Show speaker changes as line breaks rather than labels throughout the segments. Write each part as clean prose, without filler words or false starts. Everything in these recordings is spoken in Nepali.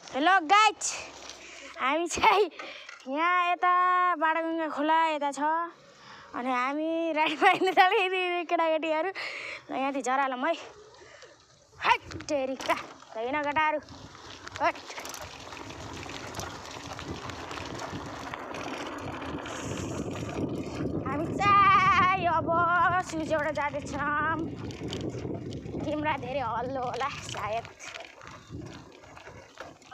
हेलो गाइज, हामी चाहिँ यहाँ यता बाडागङ्गा खोला यता छ अनि हामी राइडमा हिँड्न थाल्यौँ केटाकेटीहरू। यहाँ झरालम है हट टेरिका होइन केटाहरू हट। हामी चाहिँ अब सिउचेबाट जाँदैछौँ। तिम्रा धेरै हल्लो होला सायद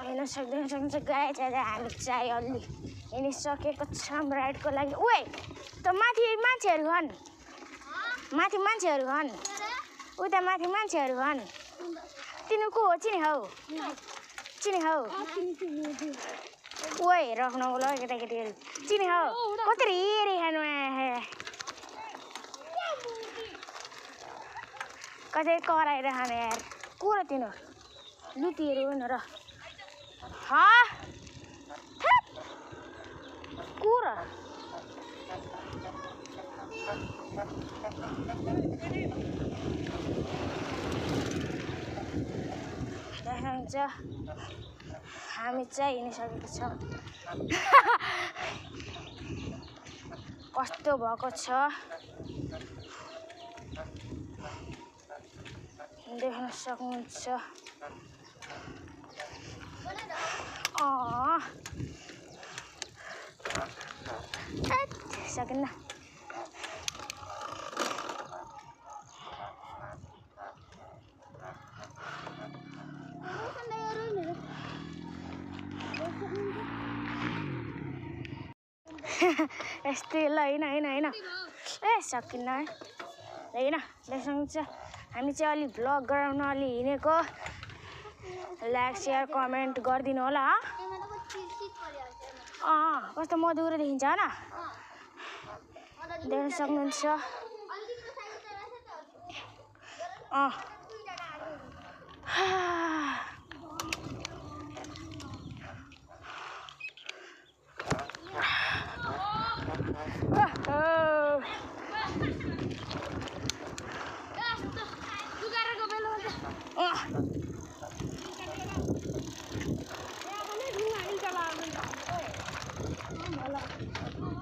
हिँड्न सक्छ गाई चाहिँ हामी चाहिँ अलि हिँडिसकेको छौँ राइडको लागि। ओए त माथि मान्छेहरू छन्, माथि मान्छेहरू छन्, उता माथि मान्छेहरू छन्। तिनी को हो? चिनी हौ, चिनी हौ। ओए राख्नु ल केटाकेटीहरू, चिनी हौ। कसरी हेरे खानु कसै कराएर खानु यार। को र तिनीहरू लुटीहरू होइन र कुरा देखाउँछ। हामी चाहिँ हिँडिसकेको छौँ। कस्तो भएको छ देख्न सक्नुहुन्छ। सकिन्न। यस्तै ल होइन ए सकिन्न है होइन देख्नुहुन्छ। हामी चाहिँ अलि भ्लग गराउन अलि हिँडेको। लाइक सेयर कमेन्ट गरिदिनु होला। कस्तो मधुरो देखिन्छ होइन देख्न सक्नुहुन्छ।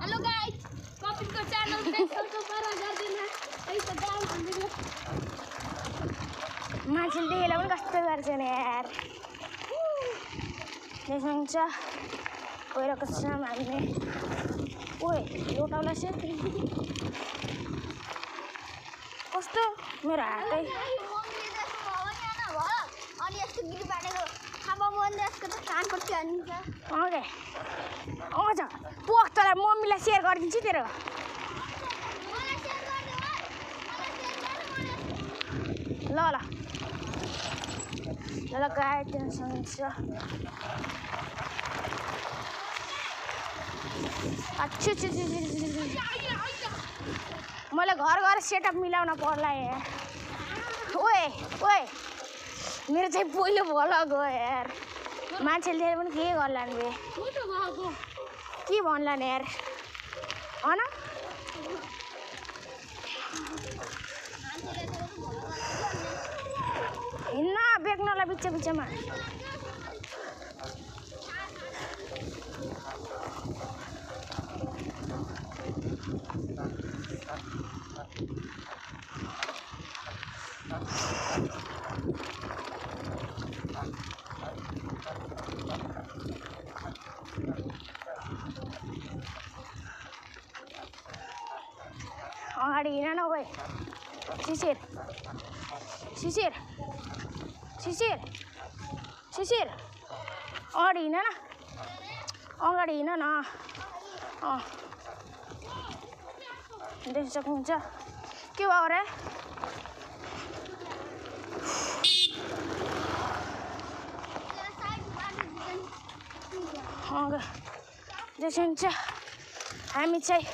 हेलो गाइस, कपिलको च्यानल
मान्छेले देखेर पनि कस्तो गर्छ नि यार देख्नुहुन्छ। गइरहेको छौँ हामीले। ओए लोटाउला से कस्तो मेरो हातै
अनि यस्तो गिटी पारेको खामा बन्दै यसको त कान पट्टि हानिन्छ।
ओके आउँछ पोख तँलाई मम्मीलाई सेयर गरिदिन्छु तेरो। ल ल ल गाई टेन्सन छ। मलाई घर गएर सेटअप मिलाउन पर्ला यार। ओए ओए मेरो चाहिँ पहिलो भल गयो यार। मान्छेले पनि के गर्ला नि बे के भन्ला नि यार होइन। हिँड्न बेच्नलाई बिच बिचमा अगाडि हिँड न। ओए शिशिर शिशिर शिशिर शिशिर अगाडि हिँड न, अगाडि हिँड न। देख्न सक्नुहुन्छ के भयो रे। देख्नुहुन्छ हामी चाहिँ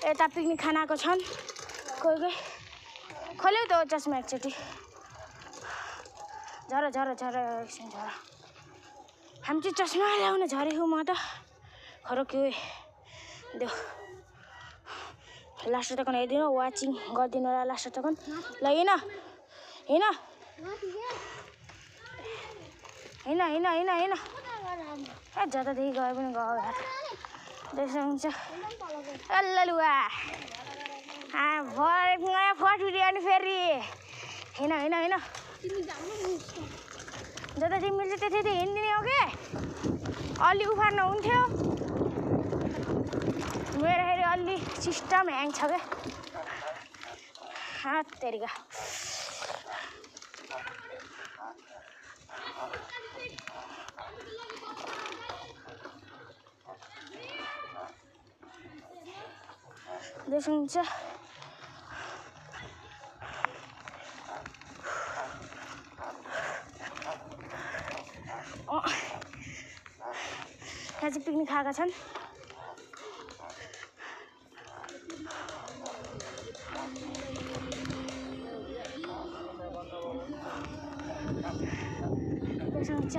यता पिकनिक खान आएको छन्। कोही कोही खोल्यौ त चस्मा एकचोटि झर झर झर एकछिन झर। हामी चाहिँ चस्मा ल्याउन झरेको म त खरो के देऊ। लास्ट तक हेरिदिनु वाचिङ गरिदिनु होला लास्ट तक ल। हिँड हिँड हिँड हिँड हिँड हिँड ए जतादेखि गए पनि गयो यार देख्नुहुन्छ लुवा नयाँ फट उठ्यो अनि फेरि होइन होइन होइन जतादेखि मिल्छ त्यति हिँडिदिने हो कि अलि उफार्न हुन्थ्यो मेरो फेरि अलि सिस्टम ह्याङ छ क्या हात तेरिका देख्नुहुन्छ यहाँ चाहिँ पिकनिक खाएका छन् देख्नुहुन्छ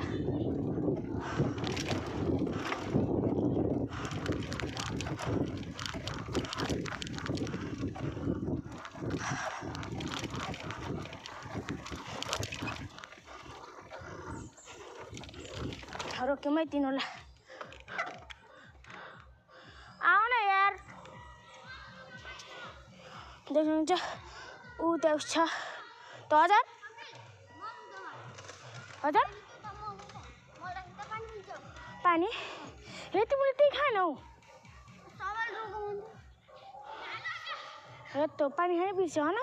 रोक्योमै तिनीहरूलाई आऊ न यार देख्नुहुन्छ ऊ त्यहाँ उस छ त हजार हजार पानी हे तिमीले त्यही खानौ हे त पानी खानै बिर्स्यो होइन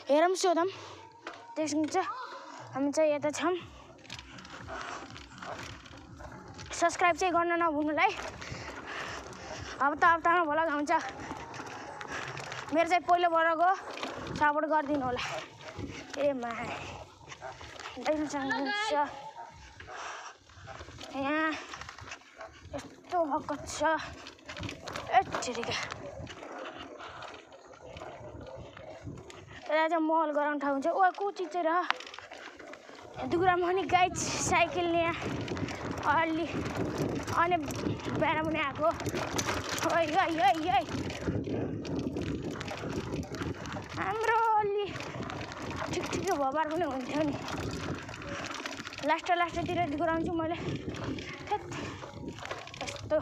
हेरौँ सोधौँ देख्नुहुन्छ हामी चाहिँ यता छौँ सब्सक्राइब चाहिँ गर्न नभुल्नुलाई हप्तामा भ्लग आउँछ मेरो चाहिँ पहिलोबाटको सपोर्ट गरिदिनु होला ए मा देख्न सक्नुहुन्छ यहाँ यस्तो भएको छ एठिका यसलाई चाहिँ महल गराउने ठाउँ हुन्छ ओ को चिज चाहिँ रह दुरामा पनि गाइड साइकल यहाँ अलि अनि बिहान पनि आएको हाम्रो अलि ठिक भबार पनि हुन्थ्यो नि लास्टतिर गराउँछु मैले यस्तो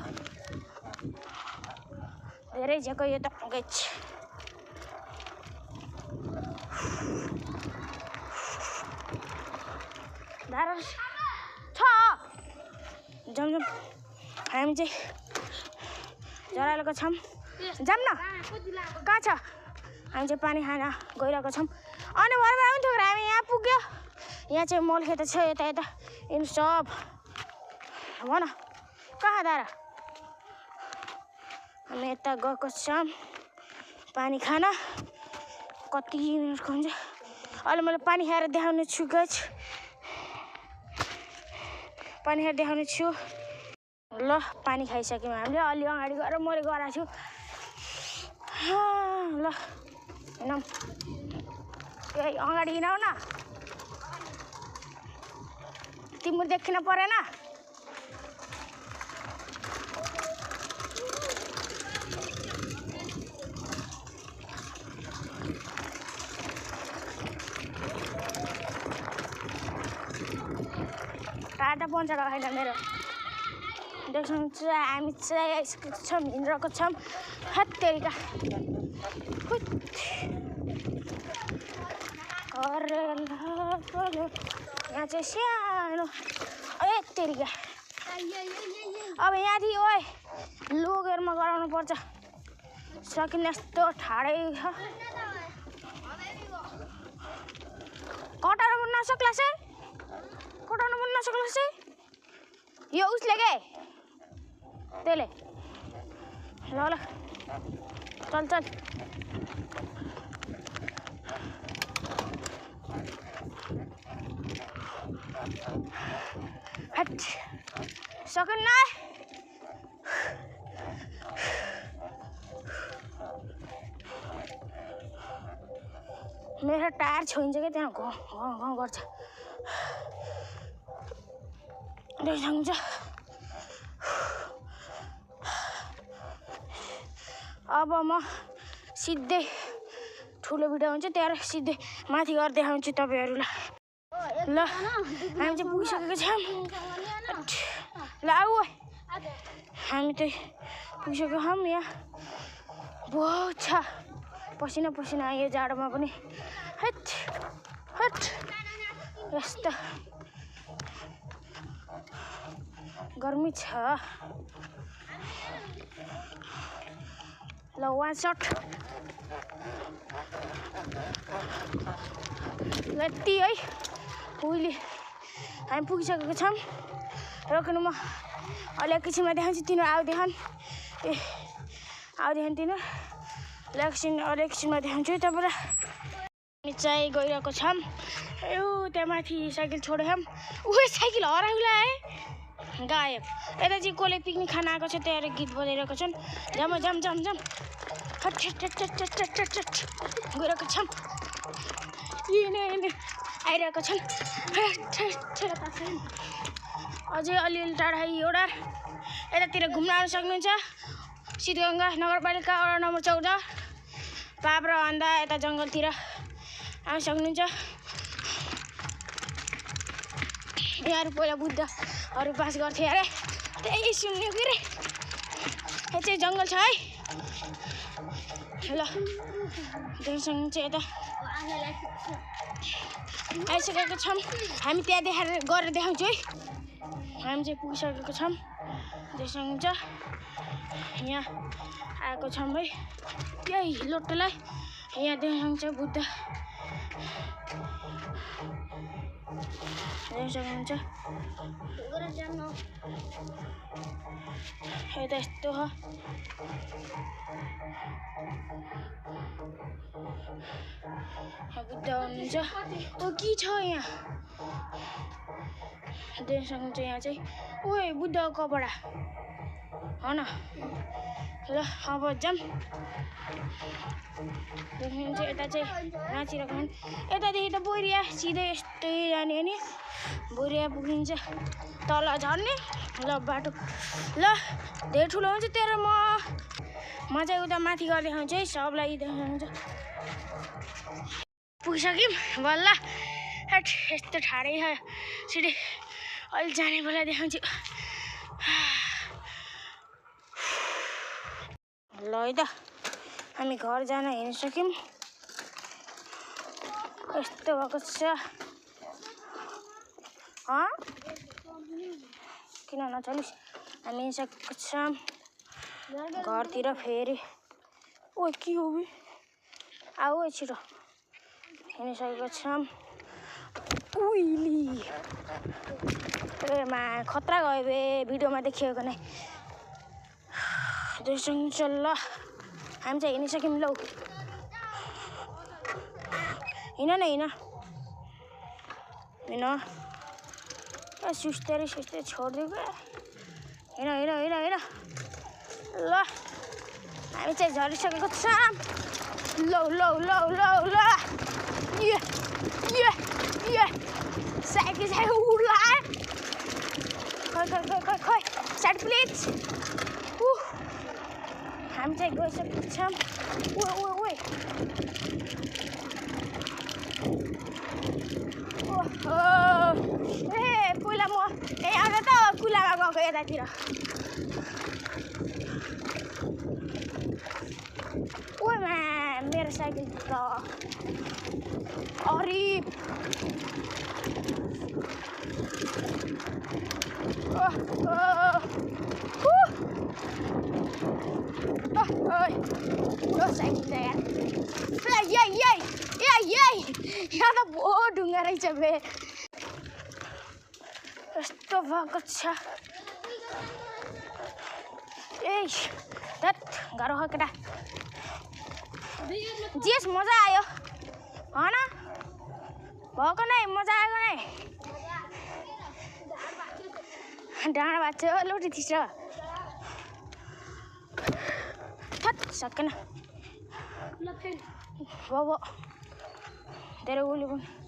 धेरै झेको यो त गाइड धारा छ जाउँ हामी चाहिँ झराइरहेको छौँ जाऊँ न कहाँ छ हामी चाहिँ पानी खान गइरहेको छौँ अनि भरमा आउँथ्यो हामी यहाँ पुग्यो यहाँ चाहिँ मल खेत छ यता यिनीहरू सब भन कहाँ धारा हामी यता गएको छौँ पानी खान कति मिनटको हुन्छ अहिले मैले पानी खाएर देखाउने छु गाइस पानी खाएर देखाउने छु ल पानी खाइसक्यौँ हामीले अलि अगाडि गएर मैले गराएको छु ल हिँडौँ ए अगाडि हिँडौ न तिम्रो देखिन परेन टाढा पहुँचेको होइन मेरो देख्नुहुन्छ हामी चाहिँ आइसकेको छौँ हिँडिरहेको छौँ हत्तेरिका यहाँ चाहिँ सानो हत्तेरिका अब यहाँदेखि ओए लोगेरमा गराउनु पर्छ सकिने यस्तो ठाडै छ कटाउनु पनि नसक्ला चाहिँ कटाउनु पनि नसक्ला चाहिँ यो उसले के त्यसले ल चल हट सकिन्न मेरो टायर छोइन्छ क्या त्यहाँ घ गर्छ देख्नुहुन्छ अब म सिधै ठुलो भिडियो हुन्छ त्यहाँ सिधै माथि गएर देखाउँछु तपाईँहरूलाई ल हामी चाहिँ पुगिसकेको छौँ ल आऊ हामी चाहिँ पुगिसकेको छौँ यहाँ बहुत छ पसिना पसिना यो जाडोमा पनि हट हट यस्तो गर्मी छ ल वान सट ल यति है उहिले हामी पुगिसकेको छौँ रोक्नु म अलि एकैछिनमा देखाउँछु तिनीहरू आउँदैछन् ए आउँदैछन् तिनीहरू अलि एकछिनमा देखाउँछु तपाईँलाई हामी चाहिँ गइरहेको छौँ त्यहाँ माथि साइकल छोडेछौँ साइकल हराउला है गायब यता चाहिँ कसले पिकनिक खान आएको छ त्यहाँ गीत बजाइरहेको छन् जाम जाम जाम जाम हट गइरहेको छौँ आइरहेको छन् अझै अलिअलि टाढा एउटा यतातिर घुम्न आउन सक्नुहुन्छ सिद्धगङ्गा नगरपालिका वडा नम्बर 14 पाब्रा भन्दा यता जङ्गलतिर आउन सक्नुहुन्छ यहाँहरू पहिला बुद्धहरू पास गर्थे अरे त्यही सुन्ने के अरे यहाँ चाहिँ जङ्गल छ है ल देख्न सक्नुहुन्छ यता आइसकेको छौँ हामी त्यहाँ देखाएर गरेर देखाउँछु है हामी चाहिँ पुगिसकेको छौँ देख्न सक्नुहुन्छ यहाँ आएको छौँ है त्यही लोटोलाई यहाँ देख्न सक्नुहुन्छ बुद्ध देख्न सक्नुहुन्छ यता यस्तो हो बुद्ध हुनुहुन्छ के छ यहाँ देख्न सक्नुहुन्छ यहाँ चाहिँ ओए बुद्धको कपडा हो न ल अब जाम देख्नुहुन्छ यता चाहिँ नाचिरहेको छन् यतादेखि त बोरिया सिधै यस्तै जाने हो नि बोरिया पुगिन्छ तल झर्ने ल बाटो ल धेरै ठुलो हुन्छ तेरो म चाहिँ उता माथि गएर देखाउँछु है सबलाई देखाउँछ पुगिसक्यौँ बल्ल हट यस्तो ठाडै छ सिधै अहिले जाने बेला देखाउँछु ल है त हामी घर जान हिँडिसक्यौँ यस्तो भएको छ किन नचलिस् हामी हिँडिसकेको छौँ घरतिर फेरि ओ के हो आऊ छिटो हिँडिसकेको छौँ उइली मा खतरा गयो बे भिडियोमा देखिएको नै देख्नुहुन्छ ल हामी चाहिँ हिँडिसक्यौँ लौ हिँड न हिँड सुस्तै छोडिदिएको हिँड ल हामी चाहिँ झरिसकेको छौँ लौ साइकल उड्ला खै साइड प्लिज हामी चाहिँ गइसकेको छौँ ए पहिला म यही आउँदा त कुलामा गएको यतातिर ओमा मेरो साइकल त अरे साइकल त यहाँ त बहुत ढुङ्गा रहेछ बे यस्तो भएको छ ए धत् गाह्रो हो केटा जेस मजा आयो होइन भएको नै मजा आएको नै डाँडा भएको थियो लोटी थिच्छ थत् सकेन बाबा धेरै उल्लु पनि